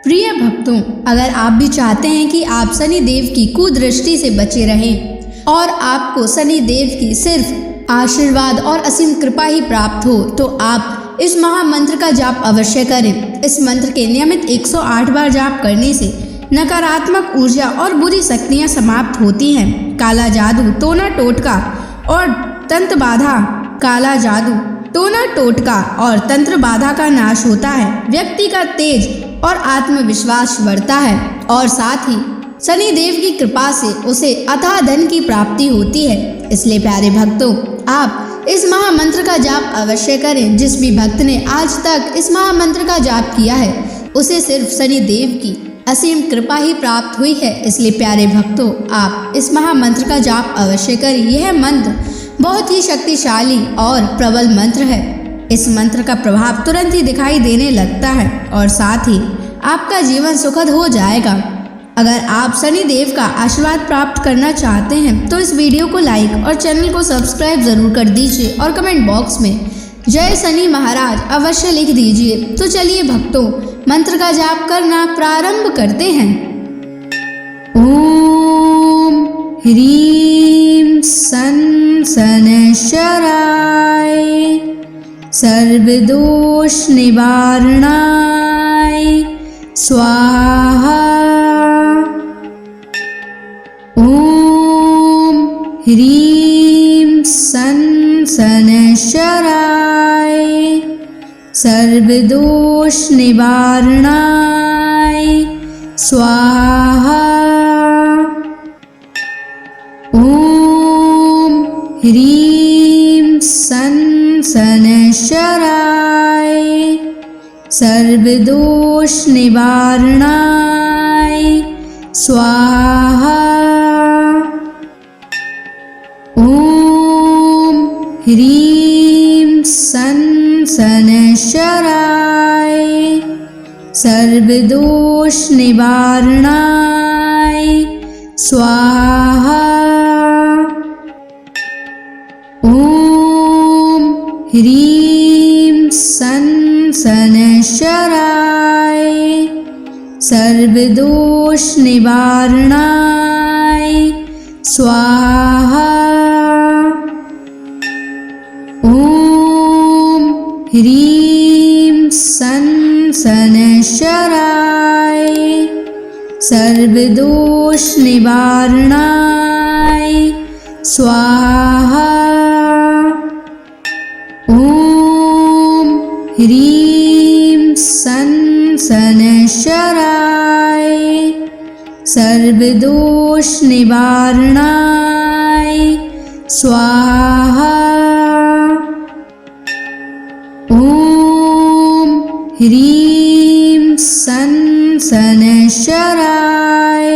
प्रिय भक्तों, अगर आप भी चाहते हैं कि आप शनि देव की कुदृष्टि से बचे रहें और आपको शनि देव की सिर्फ आशीर्वाद और असीम कृपा ही प्राप्त हो, तो आप इस महामंत्र का जाप अवश्य करें। इस मंत्र के नियमित 108 बार जाप करने से नकारात्मक ऊर्जा और बुरी शक्तियां समाप्त होती हैं। काला जादू, टोना टोटका और तंत्र बाधा, काला जादू, टोना टोटका और तंत्र बाधा का नाश होता है। व्यक्ति का तेज और आत्मविश्वास बढ़ता है और साथ ही शनि देव की कृपा से उसे अथाह धन की प्राप्ति होती है। इसलिए प्यारे भक्तों, आप इस महामंत्र का जाप अवश्य करें। जिस भी भक्त ने आज तक इस महामंत्र का जाप किया है, उसे सिर्फ शनि देव की असीम कृपा ही प्राप्त हुई है। इसलिए प्यारे भक्तों, आप इस महामंत्र का जाप अवश्य करें। यह मंत्र बहुत ही शक्तिशाली और प्रबल मंत्र है। इस मंत्र का प्रभाव तुरंत ही दिखाई देने लगता है और साथ ही आपका जीवन सुखद हो जाएगा। अगर आप शनि देव का आशीर्वाद प्राप्त करना चाहते हैं तो इस वीडियो को लाइक और चैनल को सब्सक्राइब जरूर कर दीजिए और कमेंट बॉक्स में जय शनि महाराज अवश्य लिख दीजिए। तो चलिए भक्तों, मंत्र का जाप करना प्रारंभ करते हैं। ओम ह्रीं सन शनैश्चराय सर्वदोष निवारणाय स्वाहा। ओम ह्रीं सन शनैश्चराय सर्वदोष निवारणाय स्वाहा। ओम ह्रीं सन शनैश्चराय सर्वदोष निवारणाय स्वाहा। ओम ह्रीं सन शनैश्चराय सर्वदोष निवारणाय स्वाहा। ओम ह्रीं सन शनैश्चराय सर्वदोष निवारणाय स्वाहा। ओम ह्रीं सन शनैश्चराय सर्वदोष निवारणाय स्वाहा। ओम ह्रीं सन शनैश्चराय सर्वदोष निवारणाय स्वाहा। ओम ह्रीं सन शनैश्चराय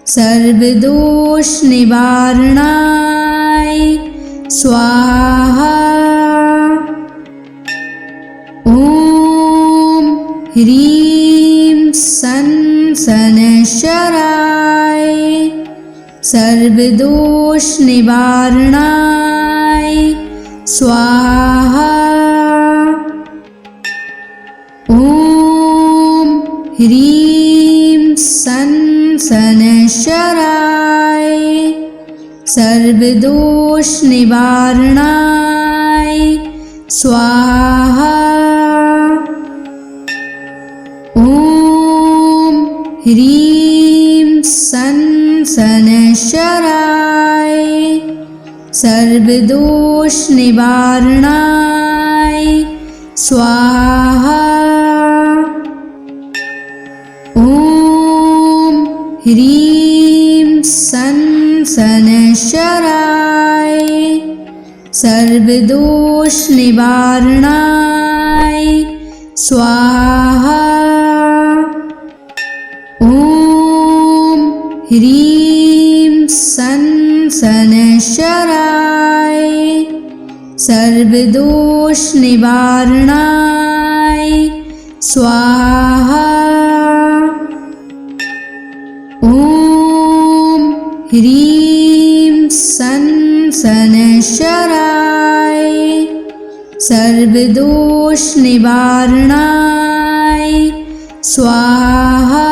सर्वदोष निवारणाय स्वाहा। ओम ह्रीं सन शनैश्चराय सर्वदोष निवारणाय स्वाहा। ओम ह्रीं सन शनैश्चराय सर्वदोष निवारणाय स्वाहा। ओम ह्रीं सन शनैश्चराय सर्वदोष निवारणाय स्वाहा। ओम ह्रीं सन शनैश्चराय सर्वदोष निवारणाय स्वाहा। ओम ह्रीं सन शनैश्चराय सर्वदोष निवारणाय स्वाहा। ओम ह्रीं सन शनैश्चराय सर्वदोष निवारणाय स्वाहा।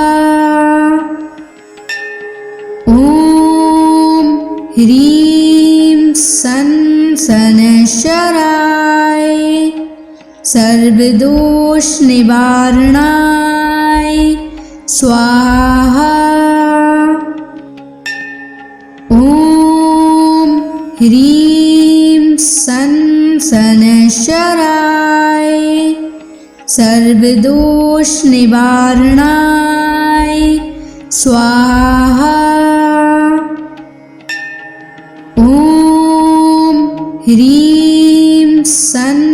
ॐ ह्रीं सन् शनैश्चराय सर्वदोषनिवारणाय स्वाहा। ॐ ह्रीं सन् शनैश्चराय सर्वदोषनिवारणाय स्वाहा। ॐ ह्रीं सन्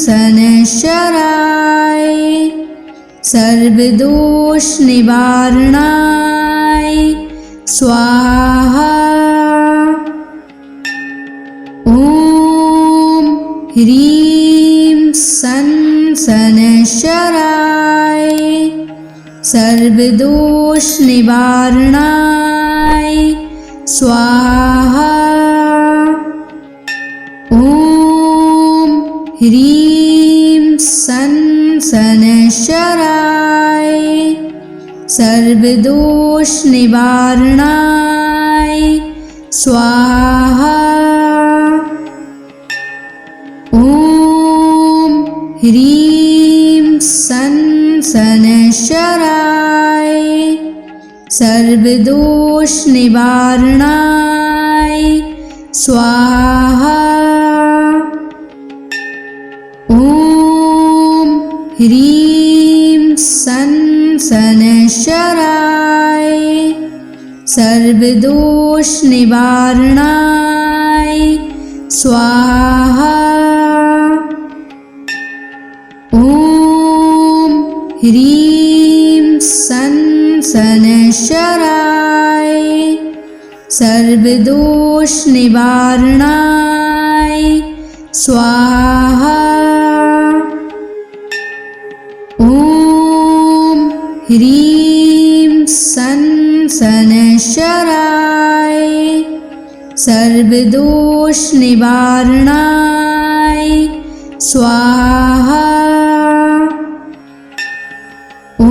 शनैश्चराय सर्वदोषनिवारणाय स्वाहा। ॐ ह्रीं सन् शनैश्चराय सर्वदोषनिवारणाय स्वाहा। ॐ ह्रीं सन् शनैश्चराय सर्वदोषनिवारणाय स्वाहा। ॐ ह्रीं सन् शनैश्चराय सर्वदोषनिवारणाय स्वाहा। ॐ ह्रीं सन् शनैश्चराय सर्वदोषनिवारणाय स्वाहा। ॐ ह्रीं सन् शनैश्चराय सर्वदोषनिवारणाय स्वाहा। ॐ ह्रीं सन् शनैश्चराय सर्वदोषनिवारणाय स्वाहा। ॐ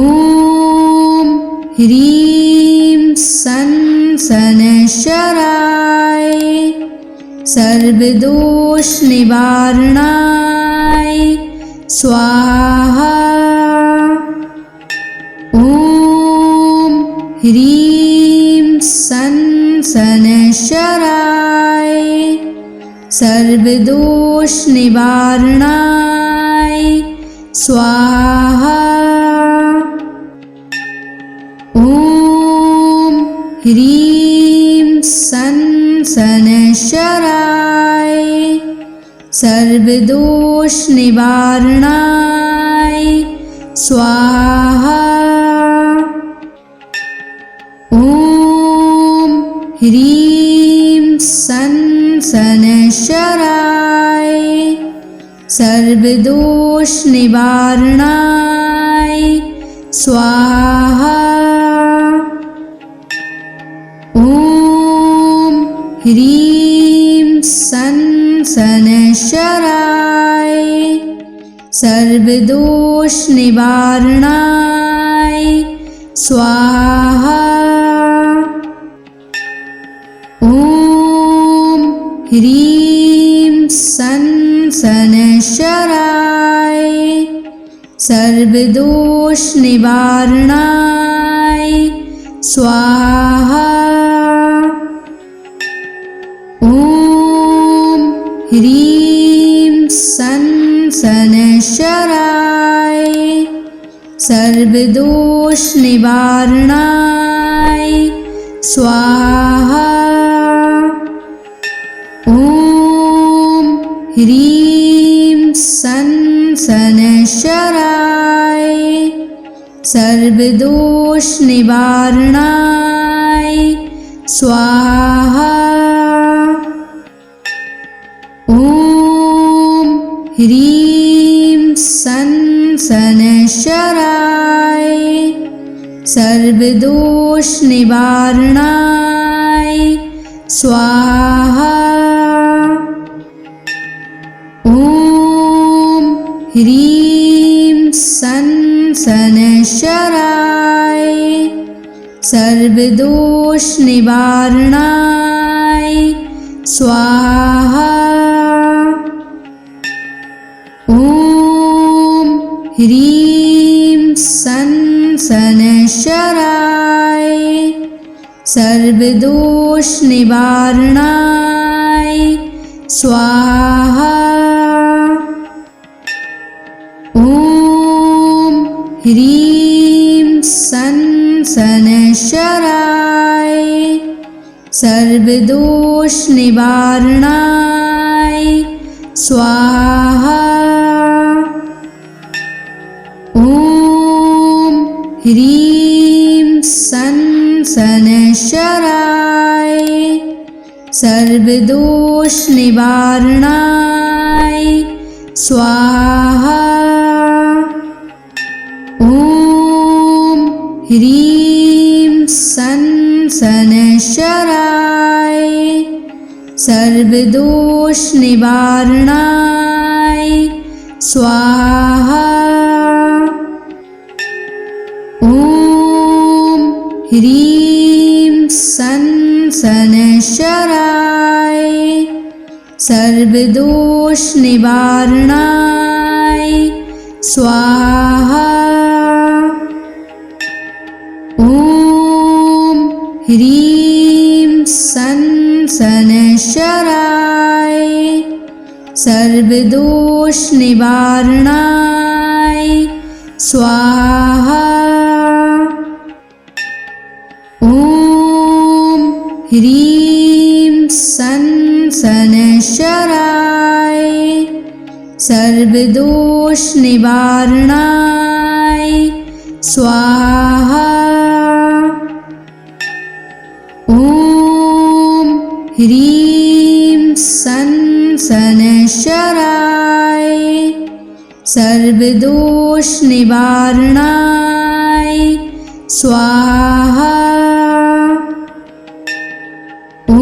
ह्रीं सन् शनैश्चराय सर्वदोषनिवारणाय स्वाहा। ॐ ह्रीं सन् शनैश्चराय सर्वदोषनिवारणाय स्वाहा। ॐ ह्रीं सन् शनैश्चराय सर्वदोषनिवारणाय स्वाहा। ॐ ह्रीं सन् शनैश्चराय सर्वदोषनिवारणाय स्वाहा। ॐ ह्रीं सन् शनैश्चराय सर्वदोषनिवारणाय स्वाहा। ॐ ह्रीं सन् शनैश्चराय सर्वदोषनिवारणाय स्वाहा। ॐ ह्रीं सन् शनैश्चराय सर्वदोषनिवारणाय स्वाहा। ॐ ह्रीं सन् शनैश्चराय सर्वदोषनिवारणाय स्वाहा। ॐ ह्रीं सन् शनैश्चराय सर्वदोषनिवारणाय स्वाहा। ॐ ह्रीं सन् सनशराय सर्वदोष निवारणाय स्वाहा। ॐ ह्रीं सनशराय सर्वदोष निवारणाय स्वाहा। ॐ ह्रीं सनशराय सर्वदोष निवारणाय स्वाहा। ॐ ह्रीं सनशराय सर्वदोष निवारणाय स्वाहा। ॐ ह्रीं सनशराय सर्वदोष निवारणाय स्वाहा। ॐ ह्रीं सनशराय सर्वदोष निवारणाय स्वाहा। ॐ ह्रीं सनशराय सर्वदोष निवारणाय स्वाहा। ॐ ह्रीं सनशराय सर्वदोष निवारणाय स्वाहा। ॐ ह्रीं सनशराय सर्वदोष निवारणाय स्वाहा। ॐ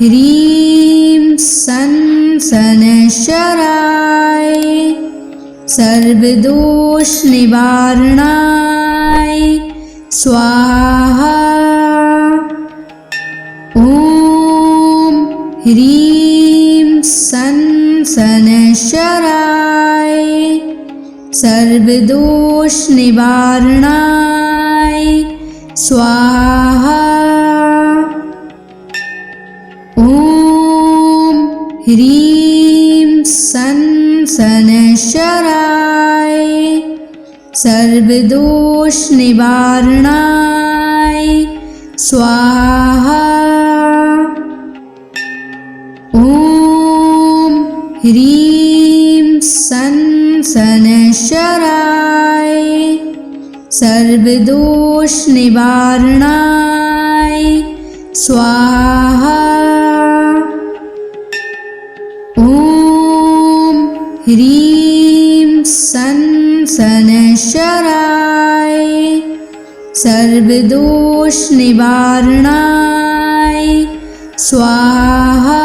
ह्रीं सनशराय सर्वदोष निवारणाय स्वाहा। ॐ ह्रीं सनशराय सर्वदोष निवारणाय स्वाहा। ॐ ह्रीं सनशराय सर्वदोष निवारणाय स्वाहा। ॐ ह्रीं सनशराय सर्वदोष निवारणाय स्वाहा। ॐ ह्रीं सनशराय सर्वदोष निवारणाय स्वाहा।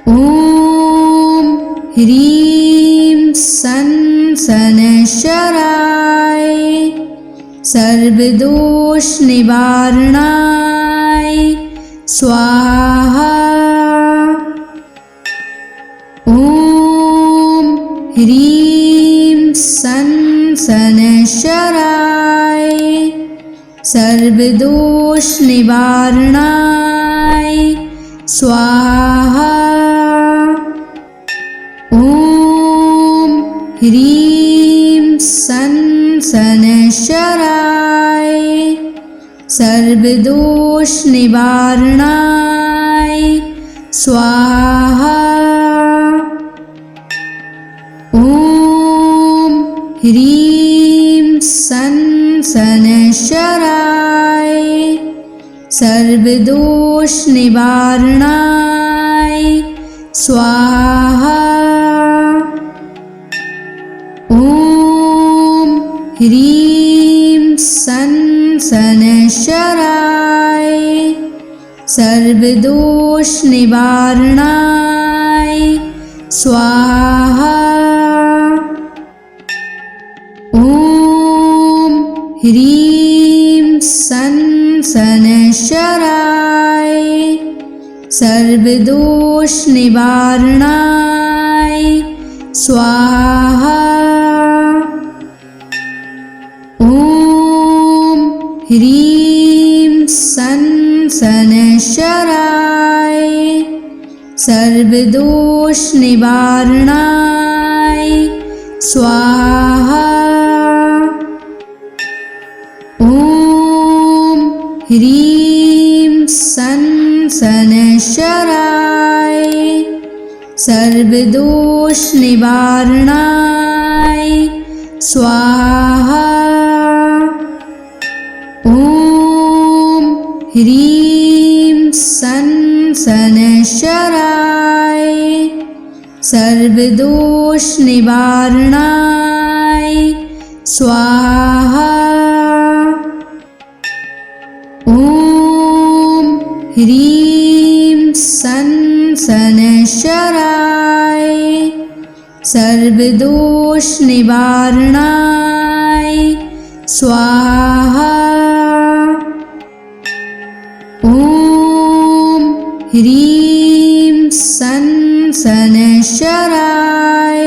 ॐ ह्रीं सनशराय सर्वदोष निवारणाय स्वाहा। ॐ ह्रीं सनशराय सर्वदोष निवारणाय स्वाहा। ॐ ह्रीं सनशराय सर्वदोष निवारणाय स्वाहा। ॐ ह्रीं सनशराय सर्वदोष निवारणाय स्वाहा। ॐ ह्रीं सनशराय सर्वदोष निवारणाय स्वाहा। ह्रीं सन शनैश्चराय सर्वदोष निवारणाय स्वाहा। ॐ ह्रीं सन शनैश्चराय सर्वदोष निवारणाय स्वाहा। ॐ ह्रीं सन शनैश्चराय सर्वदोष निवारणाय स्वाहा। ॐ ह्रीं सन शनैश्चराय सर्वदोष निवारणाय स्वाहा। ॐ ह्रीं सन शनैश्चराय सर्वदोष निवारणाय स्वाहा। ॐ ह्रीं सन शनैश्चराय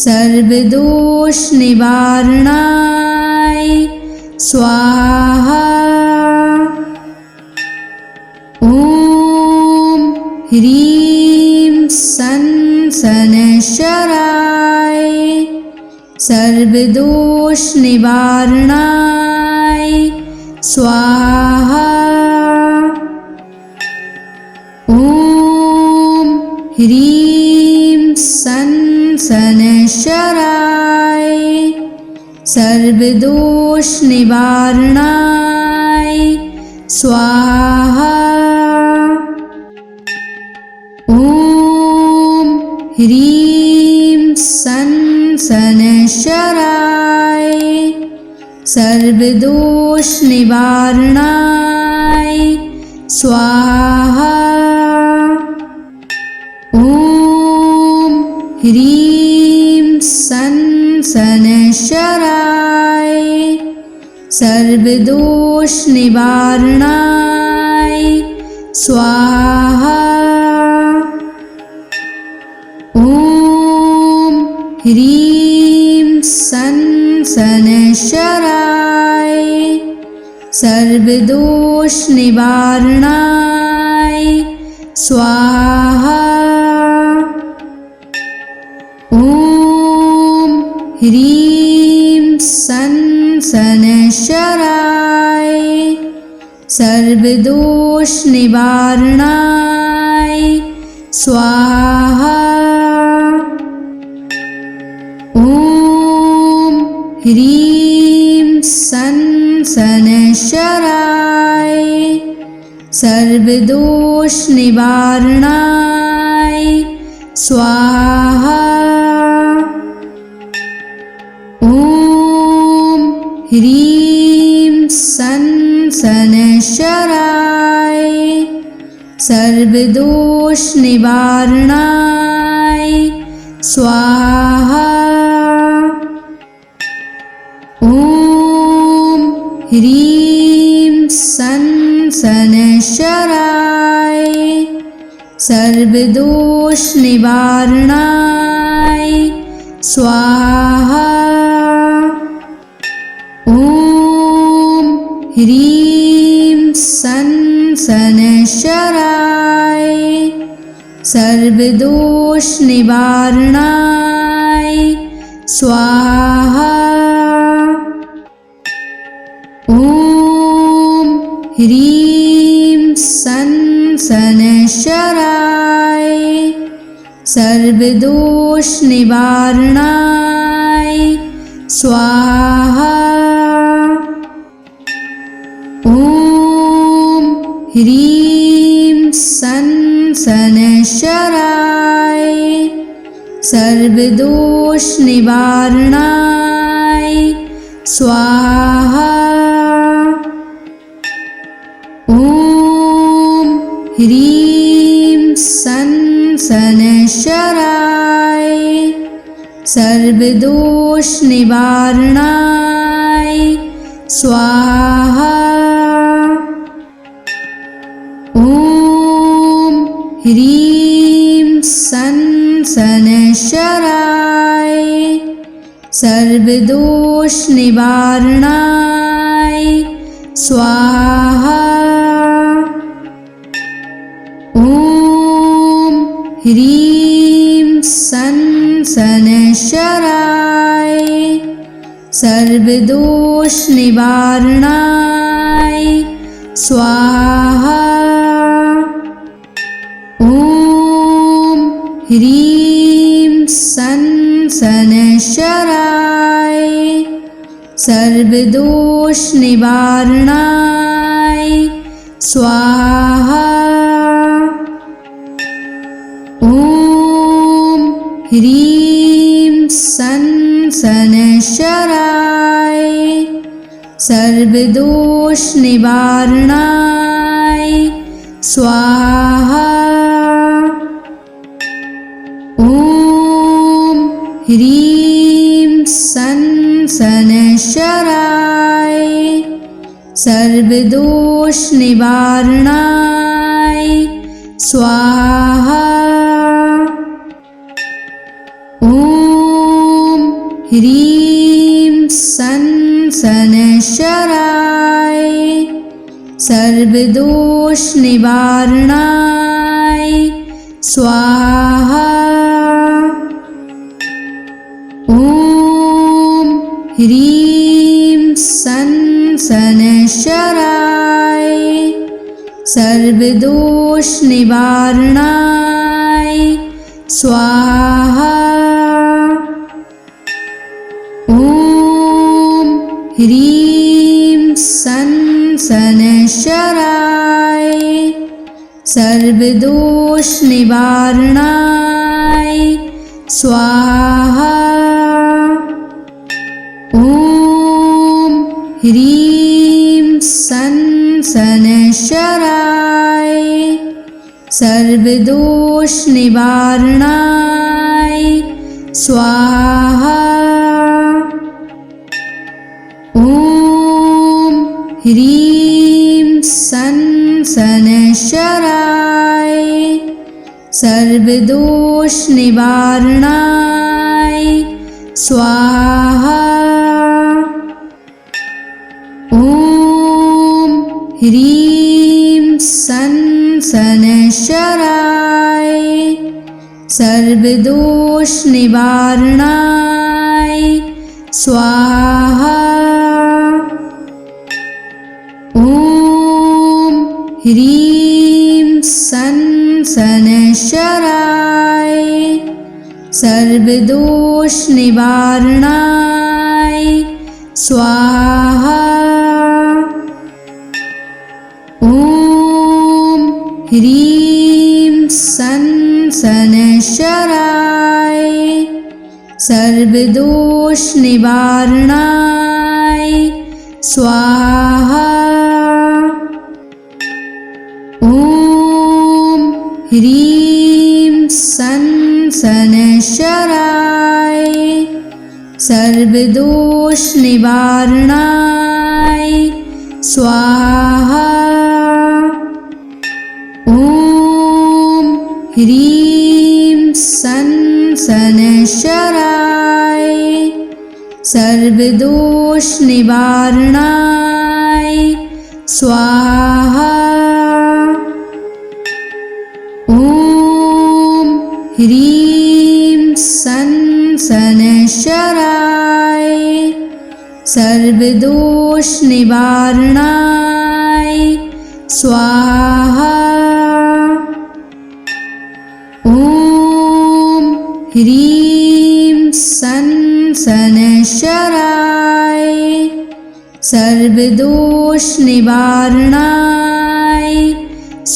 सर्वदोष निवारणाय स्वाहा। ॐ ह्रीं सन शनैश्चराय सर्वदोष निवारणाय स्वाहा। ॐ ह्रीं सन शनैश्चराय सर्वदोष निवारणाय स्वाहा। ॐ ह्रीं सन शनैश्चराय सर्वदोष निवारणाय स्वाहा। ॐ ह्रीं सन शनैश्चराय सर्वदोष निवारणाय स्वाहा। ॐ ह्रीं सन शनैश्चराय सर्वदोष निवारणाय स्वाहा। ॐ ह्रीं सन शनैश्चराय सर्वदोष निवारणाय स्वाहा। ॐ ह्रीं सन शनैश्चराय सर्वदोष निवारणाय स्वाहा। ॐ ह्रीं सन शनैश्चराय सर्वदोष निवारणाय स्वाहा। ॐ ह्रीं सन शनैश्चराय सर्वदोष निवारणाय स्वाहा। ॐ ह्रीं सन शनैश्चराय सर्वदोष निवारणाय स्वाहा। ॐ ह्रीं सन शनैश्चराय सर्वदोष निवारणाय स्वाहा। ॐ ह्रीं सन शनैश्चराय सर्वदोष निवारणाय स्वाहा। ॐ ह्रीं सन शनैश्चराय सर्वदोष निवारणाय स्वाहा। ॐ ह्रीं सन् शनैश्चराय सर्वदोषनिवारणाय स्वाहा। ॐ ह्रीं सन् शनैश्चराय सर्वदोषनिवारणाय स्वाहा। ॐ ह्रीं सन् शनैश्चराय सर्वदोषनिवारणाय स्वाहा। ॐ ह्रीं सन् शनैश्चराय सर्वदोषनिवारणाय स्वाहा। ॐ ह्रीं सन् शनैश्चराय सर्वदोषनिवारणाय स्वाहा। ॐ ह्रीं सन् शनैश्चराय सर्वदोषनिवारणाय स्वाहा। ॐ ह्रीं सन् शनैश्चराय सर्वदोषनिवारणाय स्वाहा। ॐ ह्रीं सन् शनैश्चराय सर्वदोषनिवारणाय स्वाहा। ॐ ह्रीं सन् शनैश्चराय सर्वदोषनिवारणाय स्वाहा। ॐ ह्रीं सन् शनैश्चराय सर्वदोषनिवारणाय स्वाहा। ॐ ह्रीं सन् शनैश्चराय सर्वदोषनिवारणाय स्वाहा। ॐ ह्रीं सन् शनैश्चराय सर्वदोषनिवारणाय स्वाहा। ॐ ह्रीं सन् शनैश्चराय सर्वदोषनिवारणाय स्वाहा। ॐ ह्रीं सन् शनैश्चराय सर्वदोषनिवारणाय स्वाहा। ॐ ह्रीं सन् शनैश्चराय सर्वदोषनिवारणाय स्वाहा। ॐ ह्रीं सन् शनैश्चराय सर्वदोषनिवारणाय स्वाहा। ॐ ह्रीं सन् शनैश्चराय सर्वदोषनिवारणाय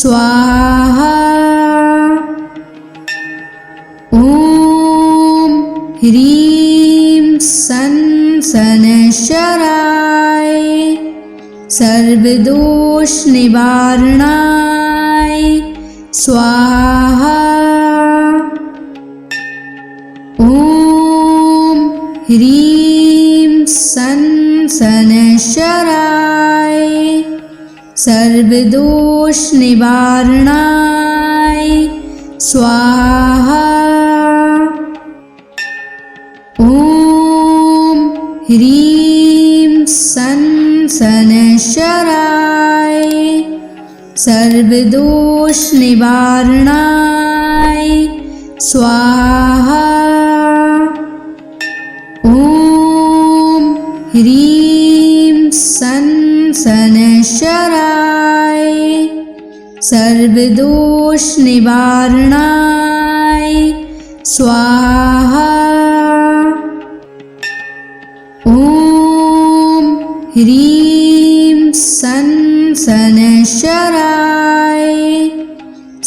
स्वाहा। ॐ ह्रीं सन् शनैश्चराय सर्वदोषनिवारणाय स्वाहा। ॐ ह्रीं सन् शनैश्चराय सर्वदोष निवारणाय स्वाहा। ॐ ह्रीं सं शनैश्चराय सर्वदोष निवारणाय स्वाहा। ॐ ह्रीं सं शनैश्चराय सर्वदोष निवारणाय स्वाहा। ॐ ह्रीं सं शनैश्चराय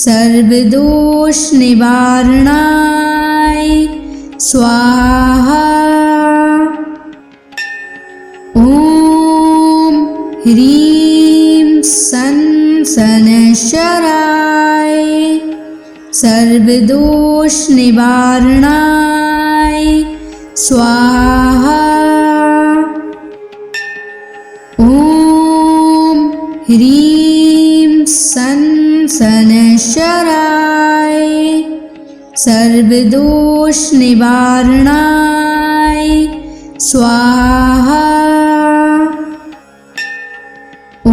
सर्वदोष निवारणाय स्वाहा। ॐ ह्रीं सं शनैश्चराय सर्वदोष निवारणाय स्वाहा। ॐ ह्रीं सं शनैश्चराय सर्वदोष निवारणाय स्वाहा।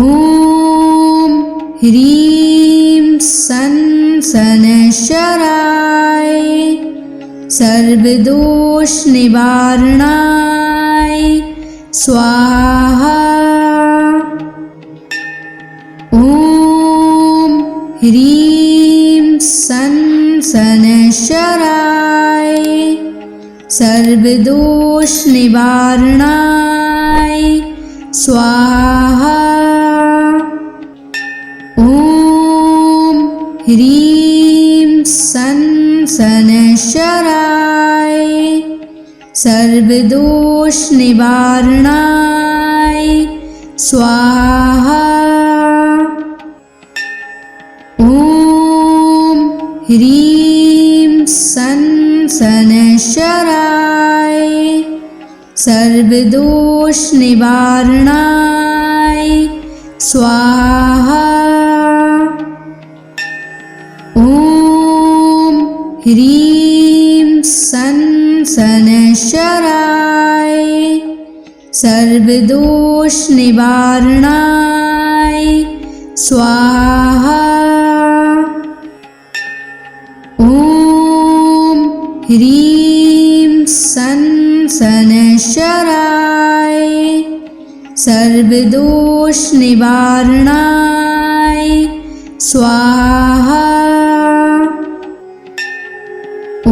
ॐ ह्रीं सं शनैश्चराय सर्वदोष निवारणाय स्वाहा। ॐ ह्रीं सं शनैश्चराय सर्वदोष निवारणाय स्वाहा। ॐ ह्रीं सं शनैश्चराय सर्वदोष निवारणाय स्वाहा। ॐ ह्रीं सं शनैश्चराय सर्वदोष निवारणाय स्वाहा। ॐ ह्रीं सं शनैश्चराय सर्वदोष निवारणाय स्वाहा। ॐ ह्रीं सं शनैश्चराय सर्वदोष निवारणाय स्वाहा। ॐ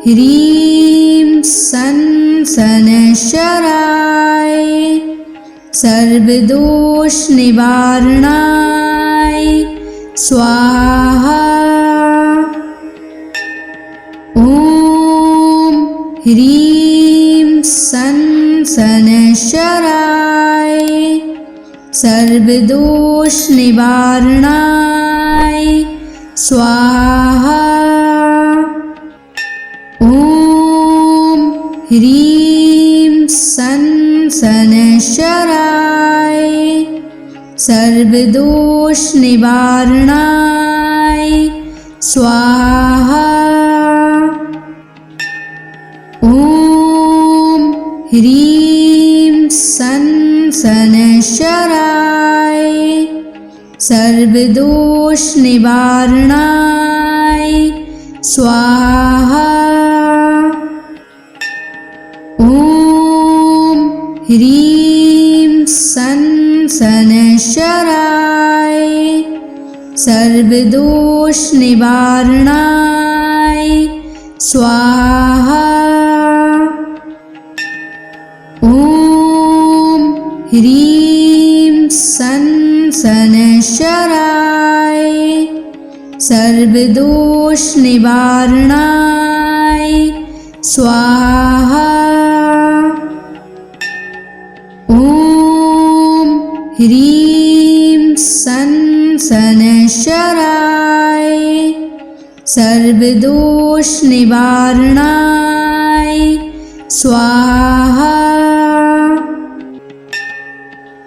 ह्रीं सं शनैश्चराय सर्वदोष निवारणाय स्वाहा। ॐ ह्रीं सं शनैश्चराय सर्वदोष निवारणाय स्वाहा। ॐ ह्रीं सं शनैश्चराय सर्वदोष निवारणाय स्वाहा। ॐ ह्रीं सं शनैश्चराय सर्वदोष निवारणाय स्वाहा। ॐ ह्रीं सं शनैश्चराय सर्वदोष निवारणाय स्वाहा। ॐ ह्रीं सं शनैश्चराय सर्वदोष निवारणाय स्वाहा। ॐ ह्रीं सं शनैश्चराय सर्वदोष निवारणाय स्वाहा।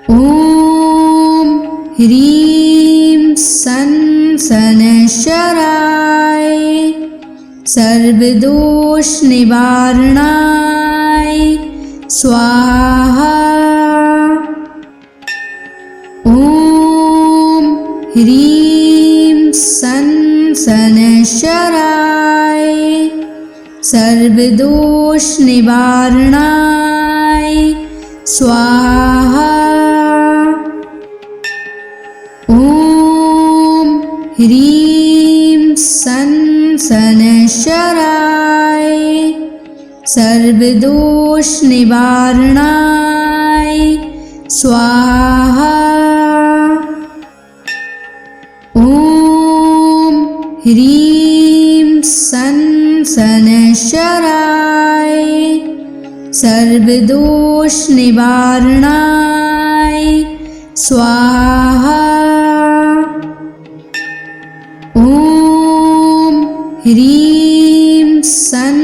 ॐ ह्रीं सन शनैश्चराय सर्वदोषनिवारणाय स्वाहा। ॐ ह्रीं सन शनैश्चराय सर्वदोषनिवारणाय स्वाहा। ॐ ह्रीं सन शनैश्चराय सर्वदोषनिवारणाय स्वाहा। ॐ ह्रीं सन शनैश्चराय सर्वदोषनिवारणाय स्वाहा। ॐ ह्रीं सन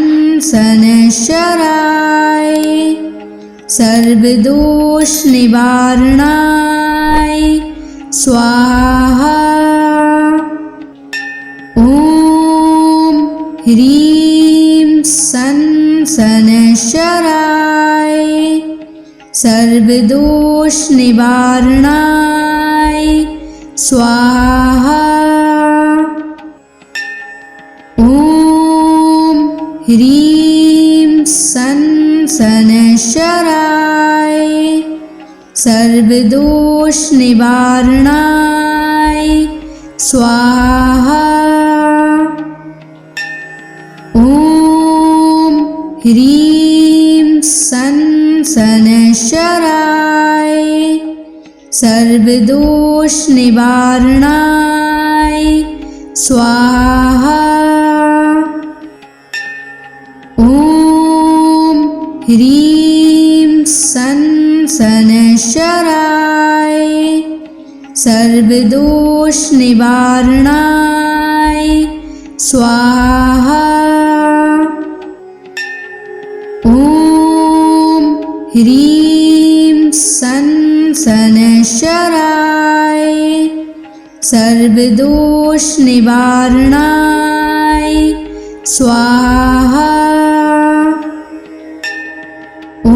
शनैश्चराय सर्वदोषनिवारणाय स्वाहा। ॐ ह्रीं सन शनैश्चराय सर्वदोषनिवारणाय स्वाहा। ॐ ह्रीं सन शनैश्चराय सर्वदोषनिवारणाय स्वाहा। ॐ ह्रीं सन शनैश्चराय सर्वदोषनिवारणाय स्वाहा। ॐ ह्रीं सन शनैश्चराय सर्वदोषनिवारणाय स्वाहा। ॐ ह्रीं सन शनैश्चराय सर्वदोषनिवारणाय स्वाहा। ॐ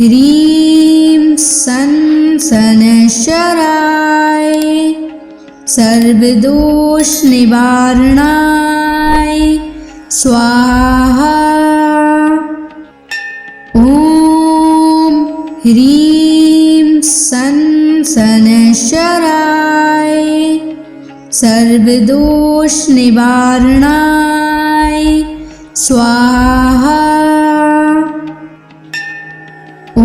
ह्रीं सन शनैश्चराय सर्वदोषनिवारणाय स्वाहा। ॐ ह्रीं सन शनैश्चराय सर्वदोषनिवारणाय स्वाहा। ॐ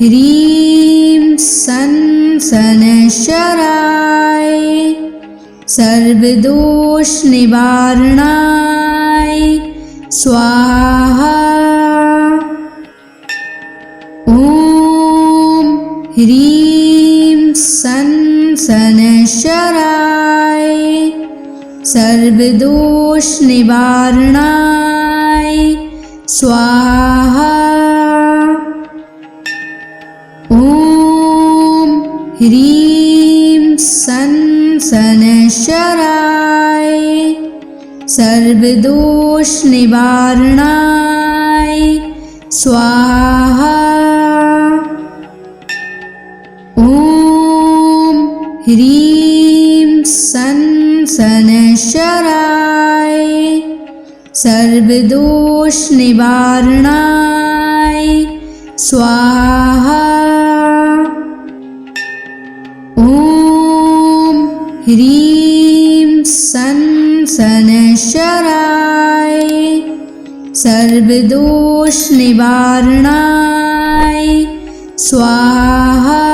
ह्रीं सन शनैश्चराय सर्वदोषनिवारणाय स्वाहा। ॐ ह्रीं सन शनैश्चराय सर्वदोषनिवारणाय स्वाहा। ॐ ह्रीं सन शनैश्चराय सर्वदोषनिवारणाय स्वाहा। ॐ ह्रीं सन शनैश्चराय सर्वदोषनिवारणाय स्वाहा। ॐ ह्रीं सन शनैश्चराय सर्वदोषनिवारणाय स्वाहा।